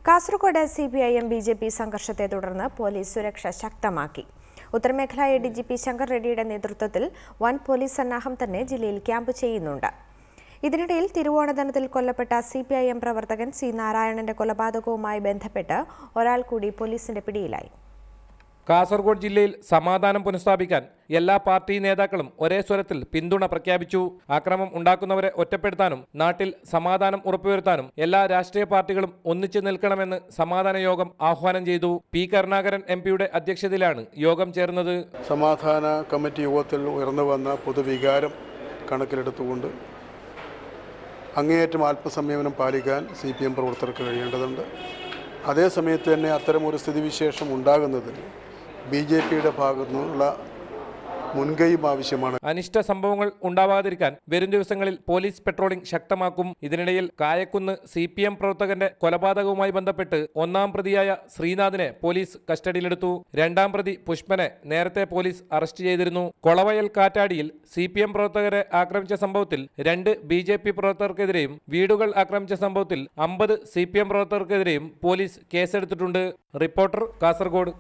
Kasaragod CPIM BJP സംഘർഷത്തെ തുടർന്ന് police സുരക്ഷ ശക്തമാക്കി. ഉത്തരമേഖല ADGP ശങ്കർ റെഡ്ഡിയുടെ നേതൃത്വത്തിൽ വൻ പോലീസ് സന്നാഹം തന്നെ ജില്ലയിൽ ക്യാമ്പ് ചെയ്യുന്നുണ്ട്. ഇതിനിടയിൽ തിരുവോണദിനത്തിൽ കൊല്ലപ്പെട്ട CPIM പ്രവർത്തകൻ C. നാരായണന്റെ കൊലപാതകവുമായി ബന്ധപ്പെട്ട് ഒരാൾ കൂടി പോലീസിന്റെ പിടിയിലായി. കാസർഗോഡ് ജില്ലയിൽ സമാധാനം പുനഃസ്ഥാപിക്കാൻ എല്ലാ പാർട്ടി നേതാക്കളും ഒരേ സ്വരത്തിൽ പിന്തുണ പ്രഖ്യാപിച്ചു. ആക്രമണം ഉണ്ടാക്കുന്നവരെ ഒറ്റപ്പെടുത്താനും നാട്ടിൽ സമാധാനം ഉറപ്പുവരുത്താനും എല്ലാ രാഷ്ട്രീയ പാർട്ടികളും ഒന്നിച്ചു നിൽക്കണമെന്ന് സമാധാന യോഗം ആഹ്വാനം ചെയ്തു. P. കരുണാകരൻ MP യുടെ അധ്യക്ഷതയിലാണ് യോഗം ചേർന്നത്. സമാധാന കമ്മിറ്റി യോഗത്തിൽ ഉയർന്നു വന്ന പൊതുവികാരം കണക്കിലെടുത്തുകൊണ്ട് അങ്ങേയറ്റം ആത്മസംയമനം പാലിക്കാൻ CPM പ്രവർത്തകർക്ക് കഴിയേണ്ടതുണ്ട്. അതേസമയത്ത് തന്നെ അത്തരമൊരു സ്ഥിതിവിശേഷം ഉണ്ടാകുന്നതിന് BJPയുടെ ഭാഗത്തു നിന്നുള്ള മുൻകൈയും ആവശ്യമാണ്. അനിഷ്ട സംഭവങ്ങൾ ഉണ്ടാവാതിരിക്കാൻ വരും ദിവസങ്ങളിൽ പോലീസ് പെട്രോളിംഗ് ശക്തമാക്കും. ഇതിനിടയിൽ കായക്കുന്ന് CPM പ്രവർത്തകന്റെ കൊലപാതകവുമായി ബന്ധപ്പെട്ട് ഒന്നാം പ്രതിയായ ശ്രീനാഥിനെ പോലീസ് കസ്റ്റഡിയിലെടുത്തു. രണ്ടാം പ്രതി പുഷ്പനെ നേരത്തെ പോലീസ് അറസ്റ്റ് ചെയ്തിരുന്നു. കൊളവയൽ കാറ്റാടിയിൽ CPM പ്രവർത്തകരെ ആക്രമിച്ച സംഭവത്തിൽ 2 BJP പ്രവർത്തകർക്കെതിരെയും വീടുകൾ ആക്രമിച്ച സംഭവത്തിൽ 50 CPM പ്രവർത്തകർക്കെതിരെയും പോലീസ് കേസെടുത്തിട്ടുണ്ട്. റിപ്പോർട്ടർ, കാസർഗോഡ്.